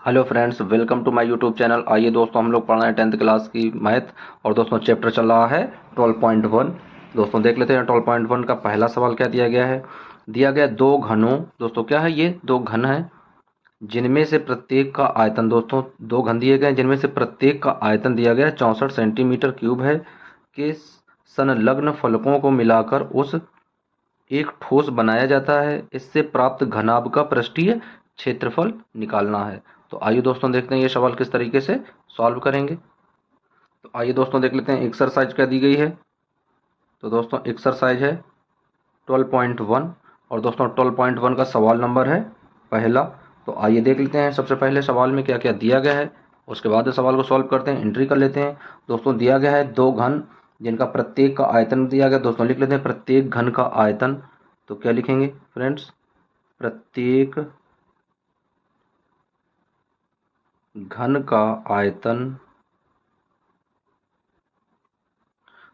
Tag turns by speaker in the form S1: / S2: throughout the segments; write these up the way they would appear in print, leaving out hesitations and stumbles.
S1: Hello friends, welcome to my YouTube channel. आइए दोस्तों, हम लोग पढ़ रहे हैं 10th क्लास की मैथ। और दोस्तों चैप्टर चल रहा है 12.1। दोस्तों देख लेते हैं 12.1 का पहला सवाल क्या दिया गया है। दिया गया दो घनों। दोस्तों क्या है, ये दो घन हैं जिनमें से प्रत्येक का आयतन, दोस्तों दो घन दिए गए हैं जिनमें से प्रत्येक का आयतन दिया गया है 64 सेंटीमीटर क्यूब है, के संलग्न फलकों को मिलाकर उस एक ठोस बनाया जाता है। इससे प्राप्त घनाभ का पृष्ठीय क्षेत्रफल निकालना है। तो आइए दोस्तों देखते हैं ये सवाल किस तरीके से सॉल्व करेंगे। तो आइए दोस्तों देख लेते हैं एक्सरसाइज क्या दी गई है। तो दोस्तों एक्सरसाइज है 12.1 और दोस्तों 12.1 का सवाल नंबर है पहला। तो आइए देख लेते हैं सबसे पहले सवाल में क्या क्या दिया गया है, उसके बाद सवाल को सॉल्व करते हैं, एंट्री कर लेते हैं। दोस्तों दिया गया है दो घन जिनका प्रत्येक का आयतन दिया गया। दोस्तों लिख लेते हैं प्रत्येक घन का आयतन। तो क्या लिखेंगे फ्रेंड्स, प्रत्येक घन का आयतन।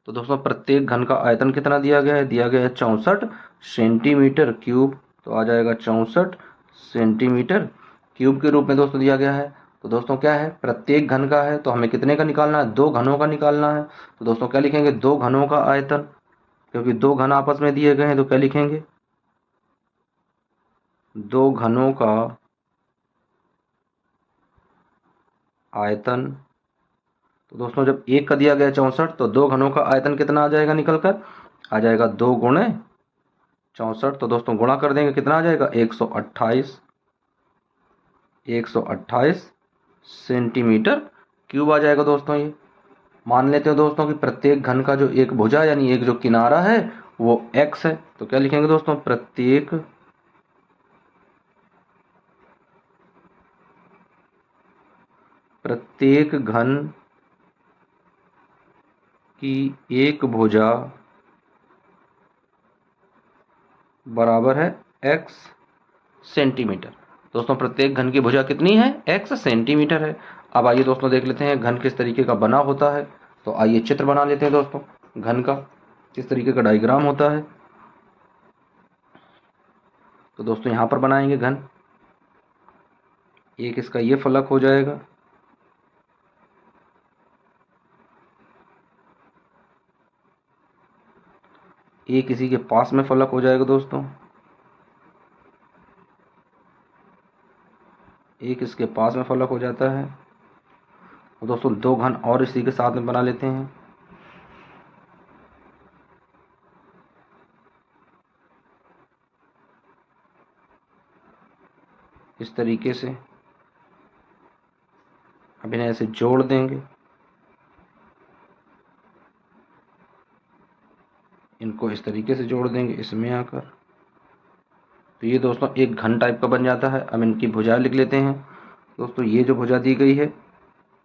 S1: तो दोस्तों प्रत्येक घन का आयतन कितना दिया गया है, दिया गया है 64 सेंटीमीटर क्यूब। तो आ जाएगा 64 सेंटीमीटर क्यूब के रूप में दोस्तों दिया गया है। तो दोस्तों क्या है, प्रत्येक घन का है तो हमें कितने का निकालना है, दो घनों का निकालना है। तो दोस्तों क्या लिखेंगे, दो घनों का आयतन, क्योंकि दो घन आपस में दिए गए हैं। तो क्या लिखेंगे, दो घनों का आयतन। तो दोस्तों जब एक का दिया गया 64 तो दो घनों का आयतन कितना आ जाएगा निकल कर, आ जाएगा 2 गुणे 64। तो दोस्तों गुणा कर देंगे, कितना आ जाएगा 128, 128 सेंटीमीटर क्यूब आ जाएगा। दोस्तों ये मान लेते हैं दोस्तों कि प्रत्येक घन का जो एक भुजा यानी एक जो किनारा है वो x है। तो क्या लिखेंगे दोस्तों, प्रत्येक घन की एक भुजा बराबर है x सेंटीमीटर। दोस्तों प्रत्येक घन की भुजा कितनी है, x सेंटीमीटर है। अब आइए दोस्तों देख लेते हैं घन किस तरीके का बना होता है। तो आइए चित्र बना लेते हैं दोस्तों घन का, किस तरीके का डायग्राम होता है। तो दोस्तों यहाँ पर बनाएंगे घन, एक इसका ये फलक हो जाएगा, एक इसी के पास में फलक हो जाएगा दोस्तों, एक इसके पास में फलक हो जाता है। और दोस्तों दो घन और इसी के साथ में बना लेते हैं। इस तरीके से अब इन्हें ऐसे जोड़ देंगे, इनको इस तरीके से जोड़ देंगे इसमें आकर। तो ये दोस्तों एक घन टाइप का बन जाता है। अब इनकी भुजा लिख लेते हैं। दोस्तों ये जो भुजा दी गई है,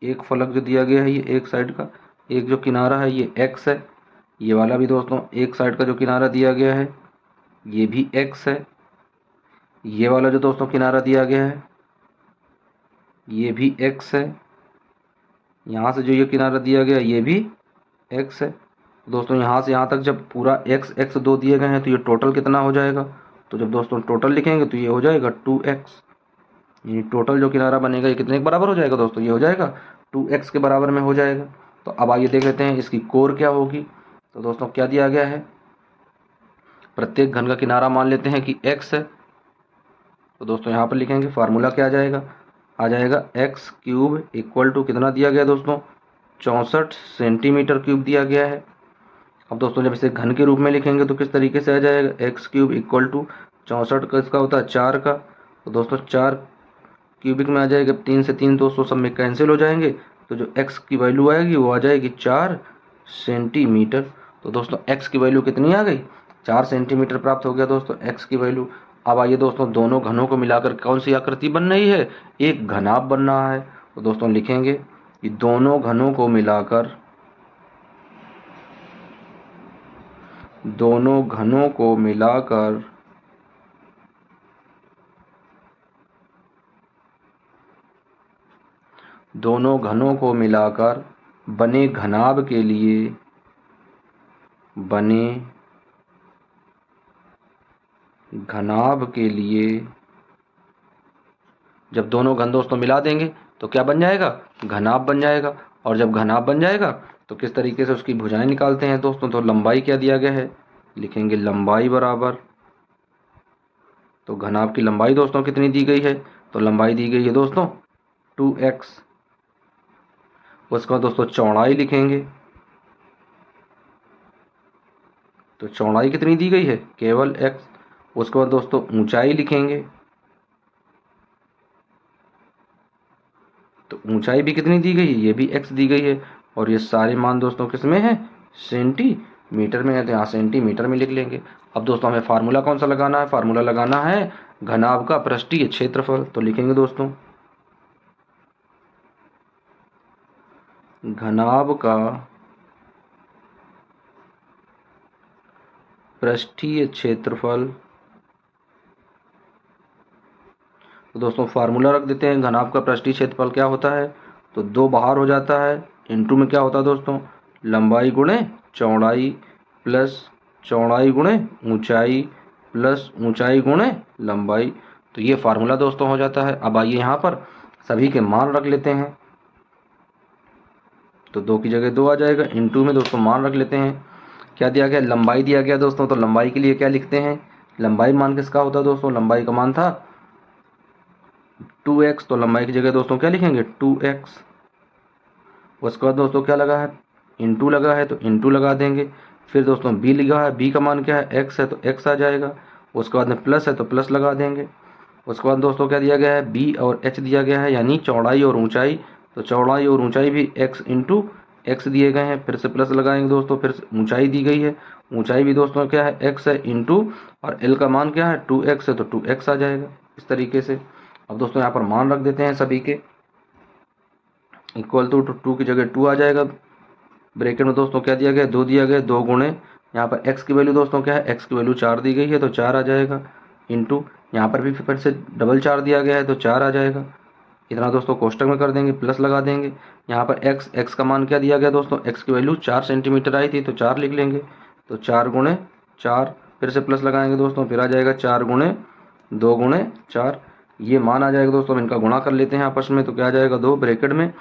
S1: एक फलक जो दिया गया है ये एक साइड का, एक जो किनारा है ये x है, ये वाला भी दोस्तों एक साइड का जो किनारा दिया गया है ये भी x है, ये वाला जो दोस्तों किनारा दिया गया है ये भी x है, यहाँ से जो ये किनारा दिया गया ये भी x है। दोस्तों यहाँ से यहाँ तक जब पूरा x x दो दिए गए हैं तो ये टोटल कितना हो जाएगा। तो जब दोस्तों टोटल लिखेंगे तो ये हो जाएगा 2x, यानी टोटल जो किनारा बनेगा ये कितने के बराबर हो जाएगा दोस्तों, ये हो जाएगा 2x के बराबर में हो जाएगा। तो अब आइए देख लेते हैं इसकी कोर क्या होगी। तो दोस्तों क्या दिया गया है, प्रत्येक घन का किनारा मान लेते हैं कि x है। तो दोस्तों यहाँ पर लिखेंगे फार्मूला क्या आ जाएगा एक्स क्यूब इक्वल टू कितना दिया गया दोस्तों, 64 सेंटीमीटर क्यूब दिया गया है। अब दोस्तों जब इसे घन के रूप में लिखेंगे तो किस तरीके से आ जाएगा, एक्स क्यूब इक्वल टू 64 का इसका होता है 4 का। तो दोस्तों 4 क्यूबिक में आ जाएगा, 3 से 3 दोस्तों सब में कैंसिल हो जाएंगे। तो जो x की वैल्यू आएगी वो आ जाएगी 4 सेंटीमीटर। तो दोस्तों x की वैल्यू कितनी आ गई, 4 सेंटीमीटर प्राप्त हो गया दोस्तों x की वैल्यू। अब आइए दोस्तों दोनों घनों को मिलाकर कौन सी आकृति बन रही है, एक घनाभ बन रहा है। तो दोस्तों लिखेंगे कि दोनों घनों को मिलाकर, दोनों घनों को मिलाकर दोनों घनों को मिलाकर बने घनाभ के लिए, बने घनाभ के लिए जब दोनों घन दोस्तों मिला देंगे तो क्या बन जाएगा, घनाभ बन जाएगा। और जब घनाभ बन जाएगा तो किस तरीके से उसकी भुजाएं निकालते हैं दोस्तों, तो लंबाई क्या दिया गया है, लिखेंगे लंबाई बराबर, तो घनाभ की लंबाई दोस्तों कितनी दी गई है, तो लंबाई दी गई है दोस्तों 2x। उसके बाद दोस्तों चौड़ाई लिखेंगे, तो चौड़ाई कितनी दी गई है, केवल x। उसके बाद दोस्तों ऊंचाई लिखेंगे, तो ऊंचाई भी कितनी दी गई है, ये भी x दी गई है। और ये सारे मान दोस्तों किस में है, सेंटीमीटर में है, तो यहाँ सेंटीमीटर में लिख लेंगे। अब दोस्तों हमें फार्मूला कौन सा लगाना है, फार्मूला लगाना है घनाभ का पृष्ठीय क्षेत्रफल। तो लिखेंगे दोस्तों घनाभ का पृष्ठीय क्षेत्रफल। तो दोस्तों फार्मूला रख देते हैं, घनाभ का पृष्ठीय क्षेत्रफल क्या होता है, तो 2 बाहर हो जाता है, इनटू में क्या होता है दोस्तों, लंबाई गुणे चौड़ाई प्लस चौड़ाई गुणे ऊंचाई प्लस ऊंचाई गुणे लंबाई। तो ये फार्मूला दोस्तों हो जाता है। अब आइए यहाँ पर सभी के मान रख लेते हैं, तो 2 की जगह 2 आ जाएगा, इनटू में दोस्तों मान रख लेते हैं। क्या दिया गया, लंबाई दिया गया दोस्तों, तो लंबाई के लिए क्या लिखते हैं, लंबाई मान किसका होता है दोस्तों, लंबाई का मान था 2x, तो लंबाई की जगह दोस्तों क्या लिखेंगे 2x। उसके बाद दोस्तों क्या लगा है, इंटू लगा है, तो इंटू लगा देंगे। फिर दोस्तों b लिखा है, b का मान क्या है, x है, तो x आ जाएगा। उसके बाद में प्लस है तो प्लस लगा देंगे। उसके बाद दोस्तों क्या दिया गया है, b और h दिया गया है, यानी चौड़ाई और ऊंचाई। तो चौड़ाई और ऊंचाई भी x इंटू एक्स दिए गए हैं, फिर से प्लस लगाएंगे दोस्तों। फिर ऊंचाई दी गई है, ऊंचाई भी दोस्तों क्या है, x है इंटू, और l का मान क्या है 2x है, तो 2x आ जाएगा इस तरीके से। अब दोस्तों यहाँ पर मान रख देते हैं सभी के, इक्वल टू 2 की जगह 2 आ जाएगा। ब्रैकेट में दोस्तों क्या दिया गया, 2 दिया गया, 2 गुणे यहाँ पर x की वैल्यू दोस्तों क्या है, x की वैल्यू 4 दी गई है, तो 4 आ जाएगा, इंटू यहाँ पर भी फिर से डबल 4 दिया गया है, तो 4 आ जाएगा। इतना दोस्तों कोष्टक में कर देंगे, प्लस लगा देंगे। यहाँ पर x का मान क्या दिया गया दोस्तों, x की वैल्यू 4 सेंटीमीटर आई थी, तो 4 लिख लेंगे, तो 4 गुणे 4, फिर से प्लस लगाएंगे दोस्तों, फिर आ जाएगा 4 गुणे 2 गुणे 4, ये मान आ जाएगा दोस्तों। इनका गुणा कर लेते हैं आपस में, तो क्या आ जाएगा 2 ब्रैकेट में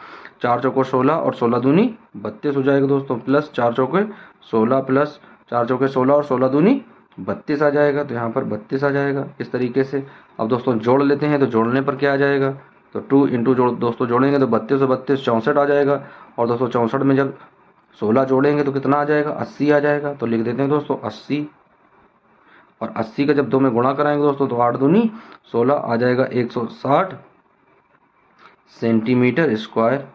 S1: 4 चौको 16 और 16 दूनी 32 हो जाएगा दोस्तों, प्लस 4 चौके 16 प्लस 4 चौके 16 और 16 दूनी 32 आ जाएगा, तो यहाँ पर 32 आ जाएगा इस तरीके से। अब दोस्तों जोड़ लेते हैं, तो जोड़ने पर क्या आ जाएगा, तो 2 इंटू दोस्तों जोड़ेंगे तो 32 और 32 64 आ जाएगा। और दोस्तों 64 में जब 16 जोड़ेंगे तो कितना आ जाएगा, 80 आ जाएगा। तो लिख देते हैं दोस्तों 80, और 80 का जब 2 में गुणा कराएंगे दोस्तों, तो 8 दूनी 16 आ जाएगा 160 सेंटीमीटर स्क्वायर,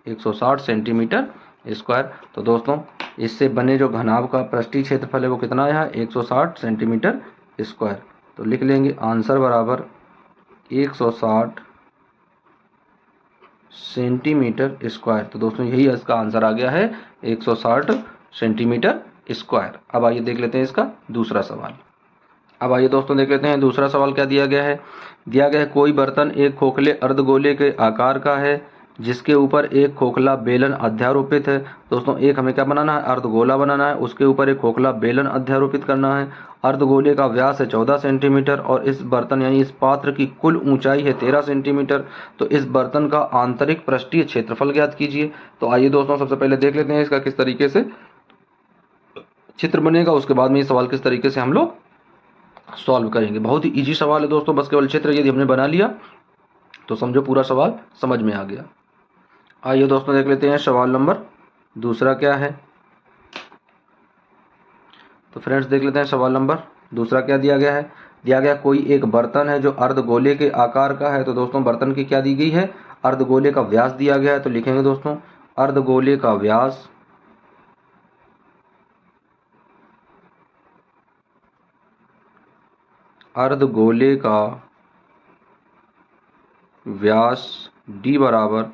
S1: 160 सेंटीमीटर स्क्वायर। तो दोस्तों इससे बने जो घनाभ का पृष्ठीय क्षेत्रफल है वो कितना आया है, 160 सेंटीमीटर स्क्वायर। तो लिख लेंगे आंसर बराबर 160 सेंटीमीटर स्क्वायर। तो दोस्तों यही इसका आंसर आ गया है 160 सेंटीमीटर स्क्वायर। अब आइए देख लेते हैं इसका दूसरा सवाल। अब आइए दोस्तों देख लेते हैं दूसरा सवाल क्या दिया गया है। दिया गया है कोई बर्तन एक खोखले अर्धगोले के आकार का है जिसके ऊपर एक खोखला बेलन अध्यारोपित है। दोस्तों एक हमें क्या बनाना है, अर्धगोला बनाना है, उसके ऊपर एक खोखला बेलन अध्यारोपित करना है। अर्धगोले का व्यास है 14 सेंटीमीटर और इस बर्तन यानी इस पात्र की कुल ऊंचाई है 13 सेंटीमीटर। तो इस बर्तन का आंतरिक पृष्ठीय क्षेत्रफल ज्ञात कीजिए। तो आइए दोस्तों सबसे पहले देख लेते हैं इसका किस तरीके से चित्र बनेगा, उसके बाद में ये सवाल किस तरीके से हम लोग सॉल्व करेंगे। बहुत ही इजी सवाल है दोस्तों, बस केवल चित्र यदि हमने बना लिया तो समझो पूरा सवाल समझ में आ गया। आइए दोस्तों देख लेते हैं सवाल नंबर दूसरा क्या है। तो फ्रेंड्स देख लेते हैं सवाल नंबर दूसरा क्या दिया गया है। दिया गया कोई एक बर्तन है जो अर्धगोले के आकार का है। तो दोस्तों बर्तन की क्या दी गई है, अर्धगोले का व्यास दिया गया है। तो लिखेंगे दोस्तों अर्धगोले का व्यास अर्धगोले का व्यास d बराबर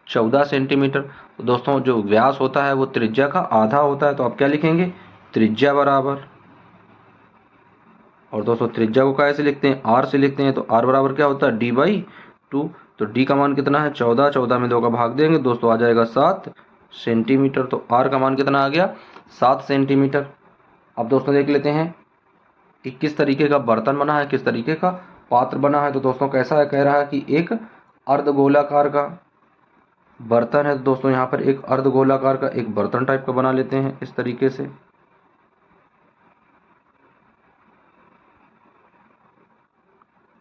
S1: 14 सेंटीमीटर। तो दोस्तों जो व्यास होता है वो त्रिज्या का आधा होता है, तो आप क्या लिखेंगे त्रिज्या बराबर, और दोस्तों त्रिज्या को कैसे लिखते हैं, r से लिखते हैं। तो r बराबर क्या होता है d/2। तो d का मान कितना है 14, 14 में 2 का भाग देंगे दोस्तों आ जाएगा 7 सेंटीमीटर। तो r का मान कितना आ गया 7 सेंटीमीटर। अब दोस्तों देख लेते हैं कि किस तरीके का बर्तन बना है, किस तरीके का पात्र बना है। तो दोस्तों कैसा है, कह रहा है कि एक अर्धगोलाकार का बर्तन है। तो दोस्तों यहाँ पर एक अर्धगोलाकार का एक बर्तन टाइप का बना लेते हैं इस तरीके से।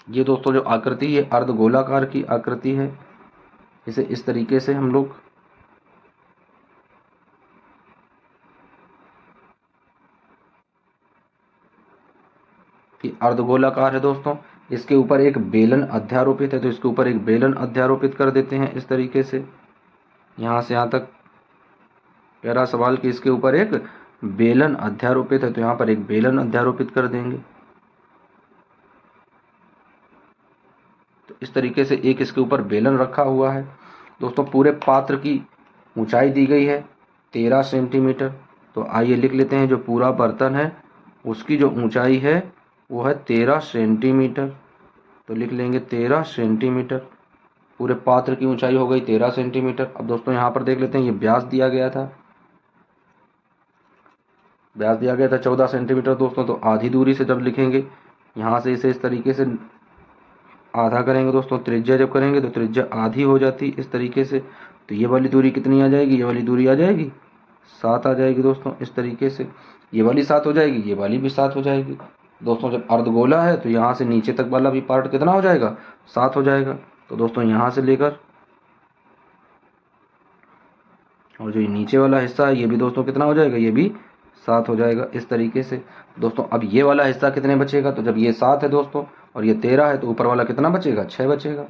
S1: ये दोस्तों जो आकृति ये अर्धगोलाकार की आकृति है, इसे इस तरीके से हम लोग कि अर्धगोलाकार है दोस्तों। इसके ऊपर एक बेलन अध्यारोपित है, तो इसके ऊपर एक बेलन अध्यारोपित कर देते हैं इस तरीके से। यहाँ से यहाँ तक कह रहा सवाल कि इसके ऊपर एक बेलन अध्यारोपित है, तो यहाँ पर एक बेलन अध्यारोपित कर देंगे। तो इस तरीके से एक इसके ऊपर बेलन रखा हुआ है। दोस्तों पूरे पात्र की ऊंचाई दी गई है 13 सेंटीमीटर। तो आइए लिख लेते हैं, जो पूरा बर्तन है उसकी जो ऊंचाई है वो है 13 सेंटीमीटर। तो लिख लेंगे 13 सेंटीमीटर। पूरे पात्र की ऊंचाई हो गई 13 सेंटीमीटर। अब दोस्तों यहाँ पर देख लेते हैं, ये व्यास दिया गया था, व्यास दिया गया था 14 सेंटीमीटर दोस्तों। तो आधी दूरी से जब लिखेंगे, यहाँ से इसे इस तरीके से आधा करेंगे दोस्तों, त्रिज्या जब करेंगे तो त्रिज्या आधी हो जाती इस तरीके से। तो ये वाली दूरी कितनी आ जाएगी, ये वाली दूरी आ जाएगी 7 आ जाएगी दोस्तों इस तरीके से। ये वाली 7 हो जाएगी, ये वाली भी 7 हो जाएगी दोस्तों। जब अर्धगोला है तो यहाँ से नीचे तक वाला भी पार्ट कितना हो जाएगा, 7 हो जाएगा। तो दोस्तों यहाँ से लेकर और जो ये नीचे वाला हिस्सा है ये भी दोस्तों कितना हो जाएगा, ये भी 7 हो जाएगा इस तरीके से दोस्तों। अब ये वाला हिस्सा कितने बचेगा, तो जब ये 7 है दोस्तों और ये 13 है तो ऊपर वाला कितना बचेगा, 6 बचेगा।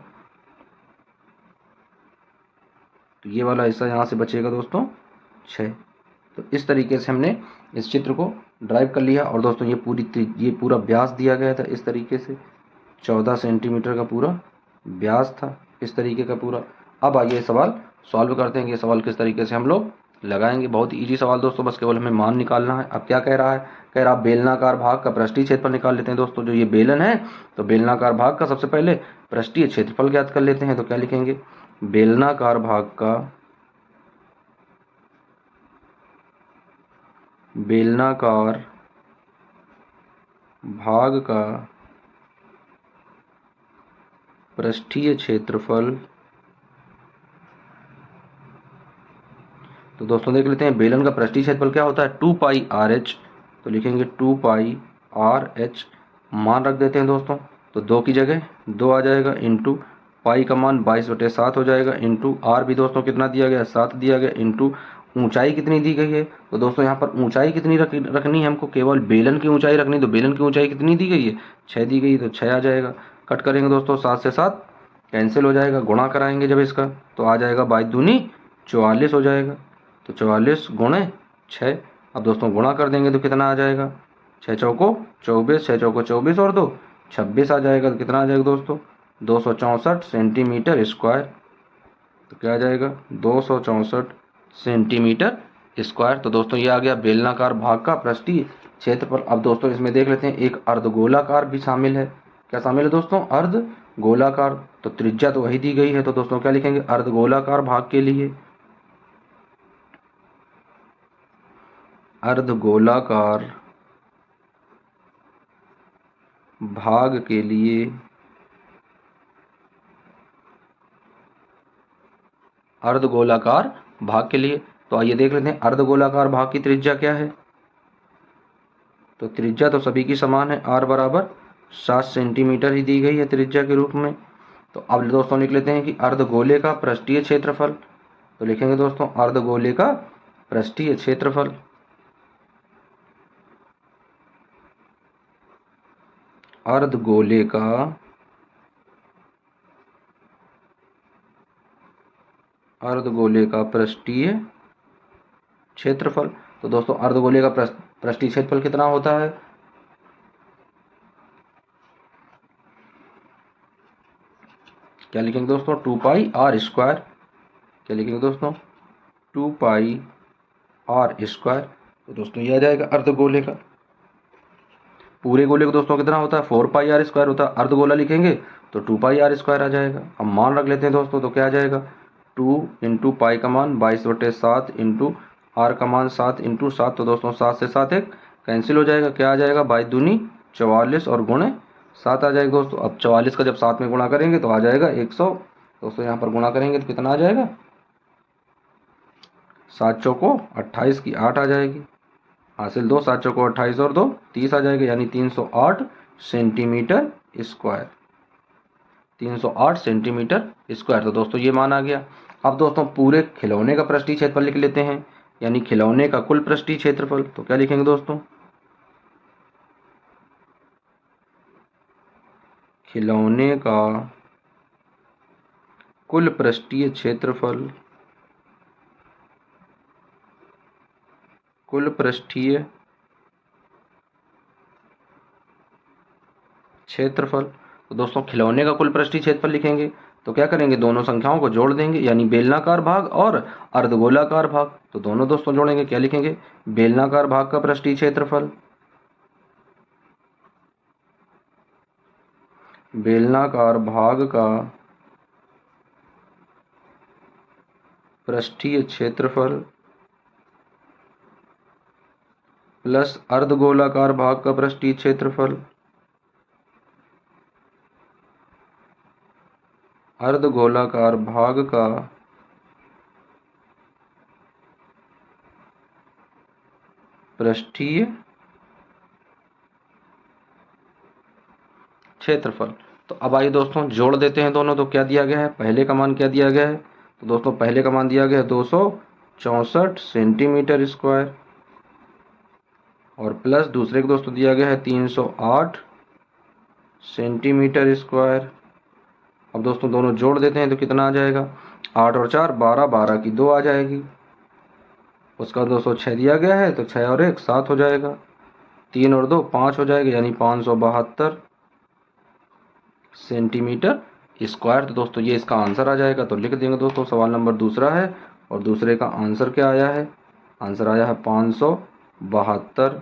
S1: तो ये वाला हिस्सा यहाँ से बचेगा दोस्तों 6। तो इस तरीके से हमने इस चित्र को ड्राइव कर लिया। और दोस्तों ये पूरा व्यास दिया गया था इस तरीके से, 14 सेंटीमीटर का पूरा व्यास था इस तरीके का पूरा। अब आइए सवाल सॉल्व करते हैं कि ये सवाल किस तरीके से हम लोग लगाएंगे। बहुत इजी सवाल दोस्तों, बस केवल हमें मान निकालना है। अब क्या कह रहा है, कह रहा बेलनाकार भाग का पृष्ठीय क्षेत्रफल निकाल लेते हैं दोस्तों। जो ये बेलन है तो बेलनाकार भाग का सबसे पहले पृष्ठीय क्षेत्रफल ज्ञात कर लेते हैं। तो क्या लिखेंगे, बेलनाकार भाग का बेलनाकार भाग का पृष्ठीय क्षेत्रफल। तो दोस्तों देख लेते हैं बेलन का पृष्ठीय क्षेत्रफल क्या होता है, 2 पाई आर एच। तो लिखेंगे 2 पाई आर एच, मान रख देते हैं दोस्तों। तो 2 की जगह 2 आ जाएगा, इंटू पाई का मान 22/7 हो जाएगा, इंटू आर भी दोस्तों कितना दिया गया, 7 दिया गया, इंटू ऊंचाई कितनी दी गई है। तो दोस्तों यहाँ पर ऊंचाई कितनी रखनी है हमको, केवल बेलन की ऊंचाई रखनी। तो बेलन की ऊंचाई कितनी दी गई है, 6 दी गई, तो 6 आ जाएगा। कट करेंगे दोस्तों, 7 से 7 कैंसिल हो जाएगा। गुणा कराएंगे जब इसका तो आ जाएगा 22 दूनी 44 हो जाएगा। तो 44 गुणे 6। अब दोस्तों गुणा कर देंगे तो कितना आ जाएगा, 6 चौको 24, 6 चौको 24 और 2 26 आ जाएगा। तो कितना आ जाएगा दोस्तों, 264 सेंटीमीटर स्क्वायर। तो क्या आ जाएगा, 264 सेंटीमीटर स्क्वायर। तो दोस्तों ये आ गया बेलनाकार भाग का पृष्ठीय क्षेत्रफल। अब दोस्तों इसमें देख लेते हैं, एक अर्धगोलाकार भी शामिल है। क्या शामिल है दोस्तों, अर्धगोलाकार। तो त्रिज्या तो वही दी गई है। तो दोस्तों क्या लिखेंगे, अर्धगोलाकार भाग के लिए, अर्धगोलाकार भाग के लिए अर्धगोलाकार भाग के लिए। तो आइए देख लेते हैं अर्धगोलाकार भाग की त्रिज्या क्या है। तो त्रिज्या तो सभी की समान है, r बराबर 7 सेंटीमीटर ही दी गई है त्रिज्या के रूप में। तो अब दोस्तों लिख लेते हैं कि अर्धगोले का पृष्ठीय क्षेत्रफल। तो लिखेंगे दोस्तों अर्धगोले का पृष्ठीय क्षेत्रफल, अर्धगोले का पृष्ठीय क्षेत्रफल। तो दोस्तों अर्धगोले का पृष्ठीय क्षेत्रफल कितना होता है, क्या लिखेंगे दोस्तों, 2 पाई आर स्क्वायर। क्या लिखेंगे दोस्तों, 2 पाई आर स्क्वायर। तो दोस्तों ये आ जाएगा अर्धगोले का। पूरे गोले को दोस्तों कितना होता है, 4 पाई आर स्क्वायर होता है। अर्धगोला लिखेंगे तो 2 पाई आर स्क्वायर आ जाएगा। अब मान रख लेते हैं दोस्तों, तो क्या आ जाएगा, 2 इंटू पाई का मान 22/7 इंटू आर का मान 7 इंटू 7। तो दोस्तों 7 से 7 एक कैंसिल हो जाएगा। क्या आ जाएगा, 22 दूनी 44 और गुणे 7 आ जाएगा दोस्तों। अब 44 का जब 7 में गुणा करेंगे तो आ जाएगा 100। दोस्तों यहाँ पर गुणा करेंगे तो कितना आ जाएगा, 7 चौको 28 की 8 आ जाएगी। हासिल 2, 7 चौको 28 और 2 30 आ जाएगा, यानी 308 सेंटीमीटर स्क्वायर। 308 centimetre square. तो दोस्तों ये मान आ गया। अब दोस्तों पूरे खिलौने का पृष्ठीय क्षेत्रफल लिख लेते हैं, यानी खिलौने का कुल पृष्ठीय क्षेत्रफल। तो क्या लिखेंगे दोस्तों, खिलौने का कुल पृष्ठीय क्षेत्रफल, कुल पृष्ठीय क्षेत्रफल। तो दोस्तों खिलौने का कुल पृष्ठीय क्षेत्रफल लिखेंगे तो क्या करेंगे, दोनों संख्याओं को जोड़ देंगे, यानी बेलनाकार भाग और अर्धगोलाकार भाग। तो दोनों दोस्तों जोड़ेंगे, क्या लिखेंगे, बेलनाकार भाग का पृष्ठीय क्षेत्रफल, बेलनाकार भाग का पृष्ठीय क्षेत्रफल प्लस अर्धगोलाकार भाग का पृष्ठीय क्षेत्रफल, अर्धगोलाकार भाग का पृष्ठीय क्षेत्रफल। तो अब आइए दोस्तों जोड़ देते हैं दोनों। तो क्या दिया गया है, पहले का मान क्या दिया गया है, तो दोस्तों पहले का मान दिया गया है 264 सेंटीमीटर स्क्वायर और प्लस दूसरे को दोस्तों दिया गया है 308 सेंटीमीटर स्क्वायर। अब दोस्तों दोनों जोड़ देते हैं तो कितना आ जाएगा, 8 और 4 12, 12 की 2 आ जाएगी। उसका दोस्तों 6 दिया गया है तो 6 और 1 7 हो जाएगा, 3 और 2 5 हो जाएगा, यानी 572 सेंटीमीटर स्क्वायर। तो दोस्तों ये इसका आंसर आ जाएगा। तो लिख देंगे दोस्तों, सवाल नंबर दूसरा है और दूसरे का आंसर क्या आया है, आंसर आया है 572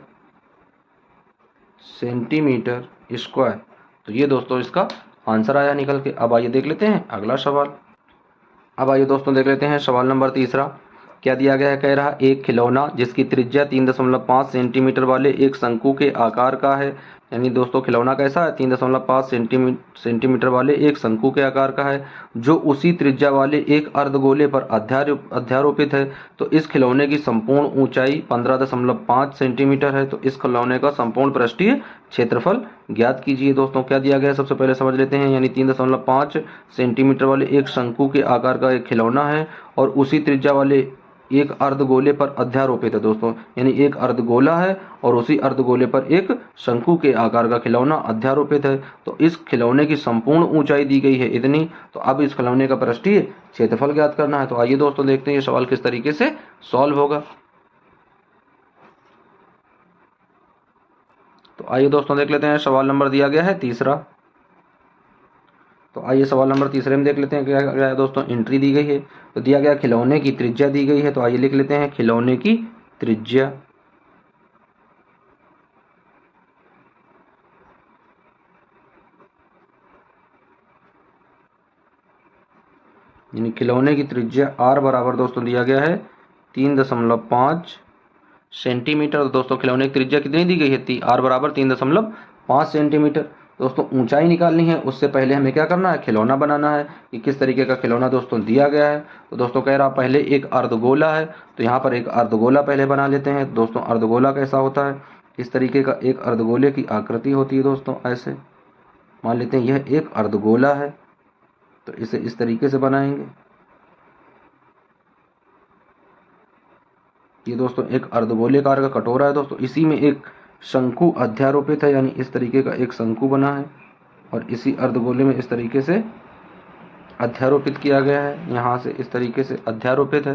S1: सेंटीमीटर स्क्वायर। तो ये दोस्तों इसका आंसर आया निकल के। अब आइए देख लेते हैं अगला सवाल। अब आइए दोस्तों देख लेते हैं सवाल नंबर तीसरा। क्या दिया गया है, कह रहा एक खिलौना जिसकी त्रिज्या 3.5 सेंटीमीटर वाले एक शंकु के आकार का है, यानी दोस्तों खिलौना कैसा है, 3.5 सेंटीमीटर वाले एक शंकु के आकार का है, जो उसी त्रिज्या वाले एक अर्धगोले पर अध्यारोपित है। तो इस खिलौने की संपूर्ण ऊंचाई 15.5 सेंटीमीटर है। तो इस खिलौने का संपूर्ण पृष्ठीय क्षेत्रफल ज्ञात कीजिए। दोस्तों क्या दिया गया है सबसे पहले समझ लेते हैं, यानी 3.5 सेंटीमीटर वाले एक शंकु के आकार का एक खिलौना है और उसी त्रिज्या वाले एक अर्धगोले पर अध्यारोपित है। दोस्तों यानी एक अर्धगोला है और उसी अर्धगोले पर एक शंकु के आकार का खिलौना अध्यारोपित है। तो इस खिलौने की संपूर्ण ऊंचाई दी गई है इतनी। तो अब इस खिलौने का पृष्ठीय क्षेत्रफल ज्ञात करना है। तो आइए दोस्तों देखते हैं ये सवाल किस तरीके से सॉल्व होगा। तो आइए दोस्तों देख लेते हैं, सवाल नंबर दिया गया है तीसरा। तो आइए सवाल नंबर तीसरे में देख लेते हैं क्या गया है दोस्तों। एंट्री दी गई है तो दिया गया खिलौने की त्रिज्या दी गई है। तो आइए लिख लेते हैं खिलौने की त्रिज्या, यानी खिलौने की त्रिज्या r बराबर दोस्तों दिया गया है 3.5 सेंटीमीटर। तो दोस्तों खिलौने की त्रिज्या कितनी दी गई है, r बराबर 3.5 सेंटीमीटर। दोस्तों ऊंचाई निकालनी है, उससे पहले हमें क्या करना है, खिलौना बनाना है कि किस तरीके का खिलौना दोस्तों दिया गया है। तो दोस्तों कह रहा पहले एक अर्धगोला है, तो यहाँ पर एक अर्धगोला पहले बना लेते हैं। दोस्तों अर्धगोला कैसा होता है, इस तरीके का एक अर्धगोले की आकृति होती है दोस्तों। ऐसे मान लेते हैं यह एक अर्धगोला है, तो इसे इस तरीके से बनाएंगे। ये दोस्तों एक अर्धगोलेकार का कटोरा है दोस्तों, इसी में एक शंकु अध्यारोपित है, यानी इस तरीके का एक शंकु बना है और इसी अर्धगोले में इस तरीके से अध्यारोपित किया गया है, यहाँ से इस तरीके से अध्यारोपित है।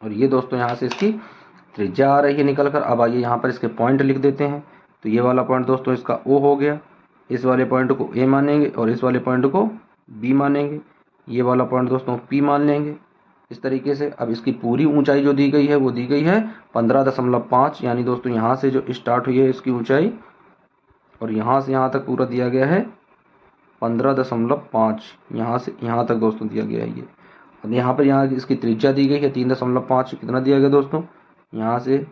S1: और ये दोस्तों यहाँ से इसकी त्रिज्या आ रही है निकल कर। अब आइए यहाँ पर इसके पॉइंट लिख देते हैं। तो ये वाला पॉइंट दोस्तों इसका O हो गया, इस वाले पॉइंट को A मानेंगे और इस वाले पॉइंट को B मानेंगे, ये वाला पॉइंट दोस्तों P मान लेंगे इस तरीके से। अब इसकी पूरी ऊंचाई जो दी गई है वो दी गई है 15.5, यानी दोस्तों यहाँ से जो स्टार्ट हुई है इसकी ऊंचाई और यहाँ से यहाँ तक पूरा दिया गया है 15.5, यहाँ से यहाँ तक दोस्तों दिया गया है ये। अब यहाँ पर इसकी त्रिज्या दी गई है 3.5, कितना दिया गया दोस्तों, यहाँ से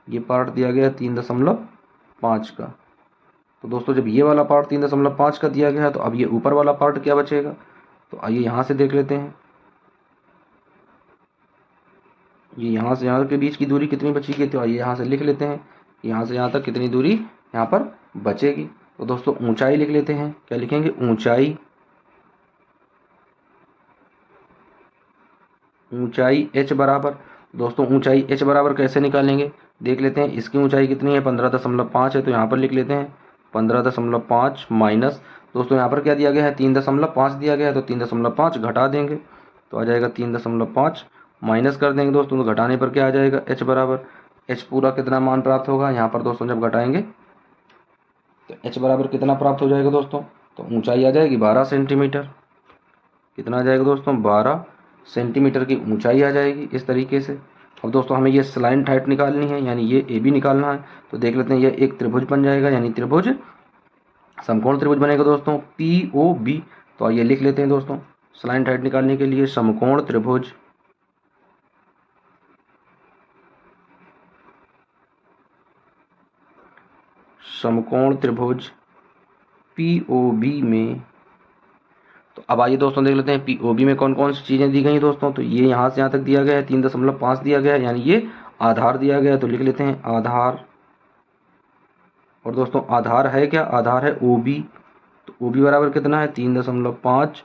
S1: ये पार्ट दिया गया 3.5 का। तो दोस्तों जब ये वाला पार्ट 3.5 का दिया गया है तो अब ये ऊपर वाला पार्ट क्या बचेगा, तो आइए यहाँ से देख लेते हैं। ये यहाँ से यहाँ के बीच की दूरी कितनी बचेगी, तो आइए यहाँ से लिख लेते हैं, यहाँ से यहाँ तक कितनी दूरी यहाँ पर बचेगी। तो दोस्तों ऊंचाई लिख लेते हैं, क्या लिखेंगे, ऊंचाई h बराबर, दोस्तों ऊंचाई h बराबर कैसे निकालेंगे देख लेते हैं। इसकी ऊंचाई कितनी है, 15.5 है, तो यहाँ पर लिख लेते हैं 15.5 माइनस, दोस्तों यहाँ पर क्या दिया गया है, 3.5 दिया गया है, तो 3.5 घटा देंगे तो आ जाएगा 3.5, माइनस कर देंगे दोस्तों, तो घटाने पर क्या आ जाएगा, h बराबर, h पूरा कितना मान प्राप्त होगा, यहाँ पर दोस्तों जब घटाएंगे तो h बराबर कितना प्राप्त हो जाएगा दोस्तों, तो ऊंचाई आ जाएगी 12 सेंटीमीटर। कितना आ जाएगा दोस्तों, 12 सेंटीमीटर की ऊंचाई आ जाएगी इस तरीके से। अब दोस्तों हमें ये स्लाइंट हाइट निकालनी है, यानी ये ए बी निकालना है। तो देख लेते हैं, ये एक त्रिभुज बन जाएगा, यानी त्रिभुज, समकोण त्रिभुज बनेगा दोस्तों पी ओ बी। तो आइए लिख लेते हैं दोस्तों, स्लाइंट हाइट निकालने के लिए समकोण त्रिभुज पीओबी में, तो अब आइए दोस्तों देख लेते हैं पीओबी में कौन कौन सी चीज़ें दी गई हैं दोस्तों। तो ये यहाँ से यहाँ तक दिया गया है 3.5 दिया गया है, यानी ये आधार दिया गया है, तो लिख लेते हैं आधार। और दोस्तों आधार है क्या, आधार है ओबी, तो ओबी बराबर कितना है, 3.5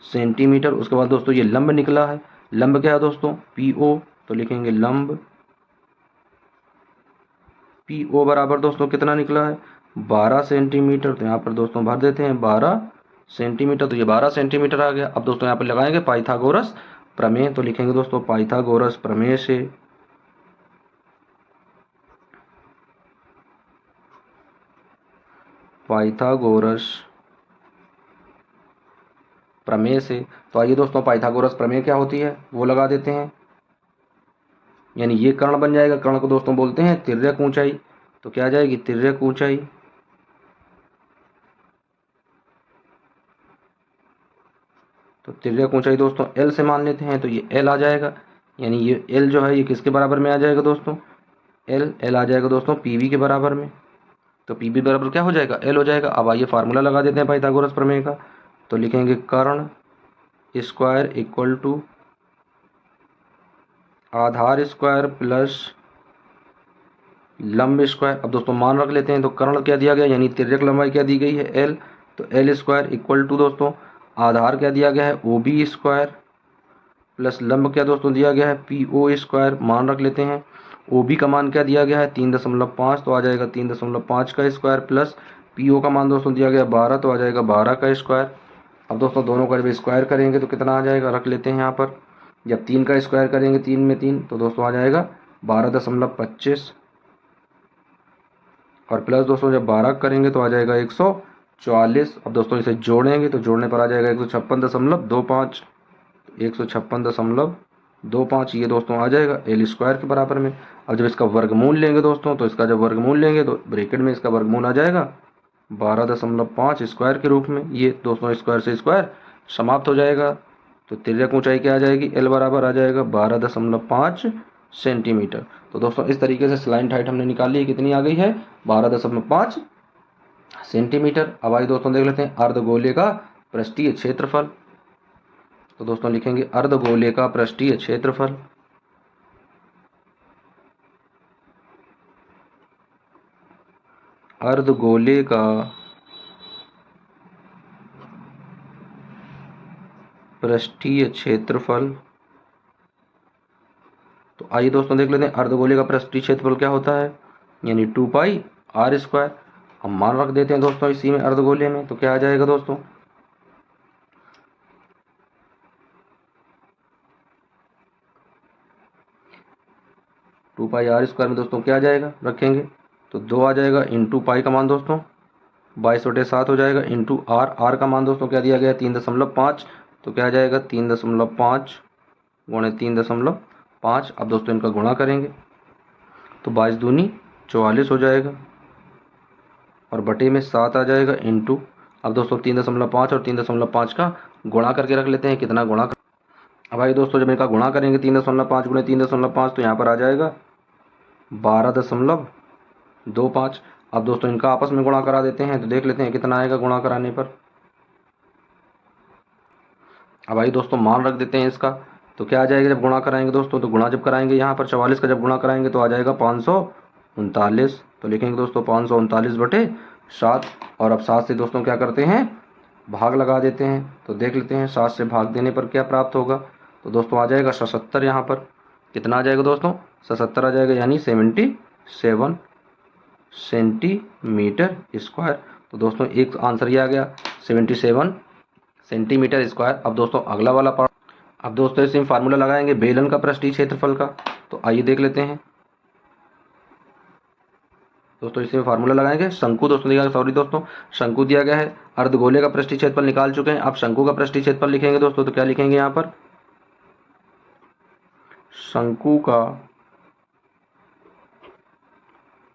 S1: सेंटीमीटर। उसके बाद दोस्तों ये लंब निकला है, लंब क्या है दोस्तों, पीओ, तो लिखेंगे लंब पीओ बराबर दोस्तों कितना निकला है, 12 सेंटीमीटर। तो यहाँ पर दोस्तों भर देते हैं 12 सेंटीमीटर, तो ये 12 सेंटीमीटर आ गया। अब दोस्तों यहाँ पर लगाएंगे पाइथागोरस प्रमेय, तो लिखेंगे दोस्तों पाइथागोरस प्रमेय से तो आइए दोस्तों पाइथागोरस प्रमेय क्या होती है वो लगा देते हैं, यानी ये कर्ण बन जाएगा, कर्ण को दोस्तों बोलते हैं तिर्यक ऊंचाई। तो क्या आ जाएगी, तिर्यक ऊंचाई, तो तिर्यक ऊंचाई दोस्तों L से मान लेते हैं, तो ये L आ जाएगा, यानी ये L जो है ये किसके बराबर में आ जाएगा दोस्तों, L आ जाएगा दोस्तों PB के बराबर में। तो PB बराबर क्या हो जाएगा, L हो जाएगा। अब आइए फार्मूला लगा देते हैं पाइथागोरस प्रमेय का, तो लिखेंगे कर्ण स्क्वायर इक्वल टू आधार स्क्वायर प्लस लंब स्क्वायर। अब दोस्तों मान रख लेते हैं, तो कर्ण क्या दिया गया, यानी तिर्यक लंबाई क्या दी गई है L, तो L स्क्वायर इक्वल टू दोस्तों आधार क्या दिया गया है OB स्क्वायर प्लस लंब क्या दोस्तों दिया गया है PO स्क्वायर, मान रख लेते हैं। OB का मान क्या दिया गया है 3.5, तो आ जाएगा 3.5 का स्क्वायर प्लस PO का मान दोस्तों दिया गया 12, तो आ जाएगा 12 का स्क्वायर। अब दोस्तों दोनों का जब स्क्वायर करेंगे तो कितना आ जाएगा, रख लेते हैं यहाँ पर, जब 3 का स्क्वायर करेंगे 3 में 3, तो दोस्तों आ जाएगा 12.25 और प्लस दोस्तों जब 12 करेंगे तो आ जाएगा 144। अब दोस्तों इसे जोड़ेंगे तो जोड़ने पर आ जाएगा 156.25, 156.25 ये दोस्तों आ जाएगा L स्क्वायर के बराबर में। अब जब इसका वर्गमूल लेंगे दोस्तों, तो इसका जब वर्गमूल लेंगे तो ब्रैकेट में इसका वर्गमूल आ जाएगा 12.5 स्क्वायर के रूप में। ये दोस्तों स्क्वायर से स्क्वायर समाप्त हो जाएगा, तो तिर्यक ऊंचाई क्या आ जाएगी, L बराबर आ जाएगा 12.5 सेंटीमीटर। तो दोस्तों इस तरीके से स्लाइंट हाइट हमने निकाली है, कितनी आ गई है, 12.5 सेंटीमीटर। अब आइए दोस्तों देख लेते हैं अर्धगोले का पृष्ठीय क्षेत्रफल। तो दोस्तों लिखेंगे अर्धगोले का पृष्ठीय क्षेत्रफल, अर्धगोले का पृष्ठीय क्षेत्रफल। तो आइए दोस्तों देख लेते हैं अर्धगोले का पृष्ठीय क्षेत्रफल क्या होता है, यानी 2 पाई r स्क्वायर। हम मान रख देते हैं दोस्तों इसी में अर्धगोले में, तो क्या आ जाएगा दोस्तों, टू पाई r स्क्वायर में दोस्तों क्या आ जाएगा, रखेंगे तो 2 आ जाएगा, इंटू पाई का मान दोस्तों 22/7 हो जाएगा, इंटू r का मान दोस्तों क्या दिया गया है 3.5, तो क्या आ जाएगा 3.5 गुणे 3.5। अब दोस्तों इनका गुणा करेंगे तो 22 दूनी 44 हो जाएगा और बटे में 7 आ जाएगा, इंटू, अब दोस्तों 3.5 और 3.5 का गुणा करके रख लेते हैं, कितना गुणा अब भाई दोस्तों जब इनका गुणा करेंगे 3.5 गुणे 3.5 तो यहाँ पर आ जाएगा 12.25। अब दोस्तों इनका आपस में गुणा करा देते हैं तो देख लेते हैं कितना आएगा गुणा कराने पर। अब भाई दोस्तों मान रख देते हैं इसका, तो क्या आ जाएगा जब गुणा कराएंगे दोस्तों, तो गुणा जब कराएंगे यहाँ पर 44 का जब गुणा कराएंगे तो आ जाएगा 539। तो लिखेंगे दोस्तों 539/7। और अब 7 से दोस्तों क्या करते हैं, भाग लगा देते हैं। तो देख लेते हैं 7 से भाग देने पर क्या प्राप्त होगा। तो दोस्तों आ जाएगा 77। यहाँ पर कितना आ जाएगा दोस्तों, 77 आ जाएगा, यानी 77 सेंटीमीटर स्क्वायर। तो दोस्तों एक आंसर ये आ गया 77 सेंटीमीटर स्क्वायर। अब दोस्तों अगला वाला पार्ट, अब दोस्तों इसमें फार्मूला लगाएंगे बेलन का पृष्ठीय क्षेत्रफल का। तो आइए देख लेते हैं दोस्तों, इसमें फार्मूला लगाएंगे। शंकु दोस्तों दिया, सॉरी दोस्तों, शंकु दिया गया है, अर्धगोले का पृष्ठीय क्षेत्रफल निकाल चुके हैं। अब शंकु का पृष्ठीय क्षेत्रफल लिखेंगे दोस्तों, तो क्या लिखेंगे यहाँ पर, शंकु का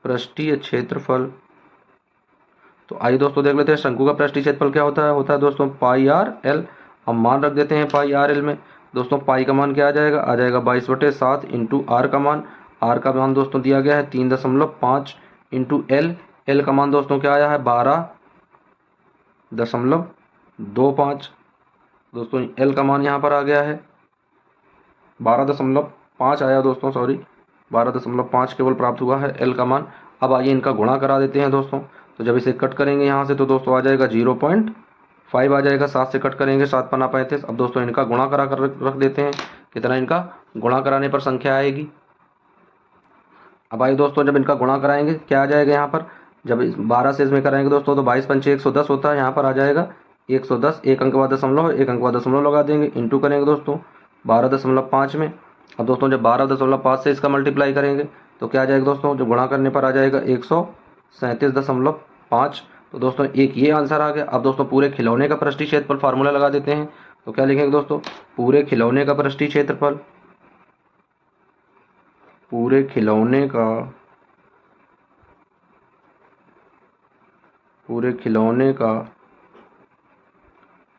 S1: पृष्ठीय क्षेत्रफल। तो आइए दोस्तों देख लेते हैं शंकु का पृष्ठीय क्षेत्रफल क्या होता है दोस्तों पाई आर एल। हम मान रख देते हैं पाई आर एल में। दोस्तों पाई का मान क्या आ जाएगा 22/7 इंटू आर का मान। आर का मान दोस्तों दिया गया है 3.5 इंटू एल। एल का मान दोस्तों क्या आया है 12.25। दोस्तों एल का मान यहाँ पर आ गया है 12.5 आया दोस्तों, सॉरी 12.5 केवल प्राप्त हुआ है एल का मान। अब आइए इनका गुणा करा देते हैं दोस्तों। तो जब इसे कट करेंगे यहाँ से तो दोस्तों आ जाएगा 0.5 आ जाएगा। 7 से कट करेंगे 7 पन्ना 35। अब दोस्तों इनका गुणा करा कर रख देते हैं, कितना इनका गुणा कराने पर संख्या आएगी। अब आइए दोस्तों जब इनका गुणा कराएंगे क्या आ जाएगा यहाँ पर, जब 12 से इसमें कराएंगे दोस्तों तो 22 पंचे 110 होता है। यहाँ पर आ जाएगा 110, एक अंक बाद दशमलव, एक अंक बाद दशमलव लगा देंगे, इंटू करेंगे दोस्तों 12.5 में। अब दोस्तों जब 12.5 से इसका मल्टीप्लाई करेंगे तो क्या आ जाएगा दोस्तों, जब गुणा करने पर आ जाएगा 137.5। तो दोस्तों एक ये आंसर आ गया। अब दोस्तों पूरे खिलौने का पृष्ठीय क्षेत्रफल फार्मूला लगा देते हैं। तो क्या लिखेंगे दोस्तों, पूरे खिलौने का पृष्ठीय क्षेत्रफल, पूरे खिलौने का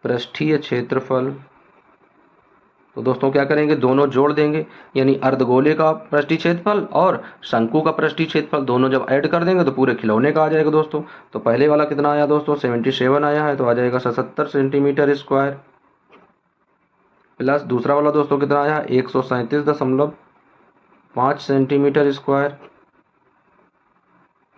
S1: पृष्ठीय क्षेत्रफल। तो दोस्तों क्या करेंगे, दोनों जोड़ देंगे, यानी अर्धगोले का पृष्ठीय क्षेत्रफल और शंकु का पृष्ठीय क्षेत्रफल दोनों जब ऐड कर देंगे तो पूरे खिलौने का आ जाएगा दोस्तों। तो पहले वाला कितना आया दोस्तों 77 आया है, तो आ जाएगा 77 सेंटीमीटर स्क्वायर, प्लस दूसरा वाला दोस्तों कितना आया 137.5 सेंटीमीटर स्क्वायर।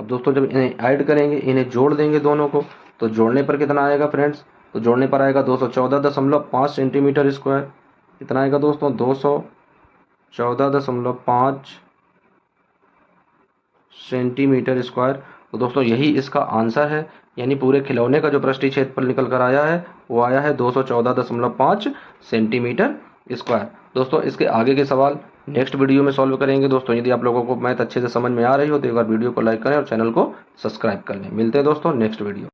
S1: अब दोस्तों जब इन्हें ऐड करेंगे, इन्हें जोड़ देंगे दोनों को, तो जोड़ने पर कितना आएगा फ्रेंड्स, तो जोड़ने पर आएगा 214.5 सेंटीमीटर स्क्वायर। कितना आएगा दोस्तों 214.5 सेंटीमीटर स्क्वायर। तो दोस्तों यही इसका आंसर है, यानी पूरे खिलौने का जो पृष्ठीय क्षेत्रफल निकल कर आया है वो आया है 214.5 सेंटीमीटर स्क्वायर। दोस्तों इसके आगे के सवाल नेक्स्ट वीडियो में सॉल्व करेंगे। दोस्तों यदि आप लोगों को मैथ अच्छे से समझ में आ रही हो तो एक बार वीडियो को लाइक करें और चैनल को सब्सक्राइब कर लें। मिलते हैं दोस्तों नेक्स्ट वीडियो।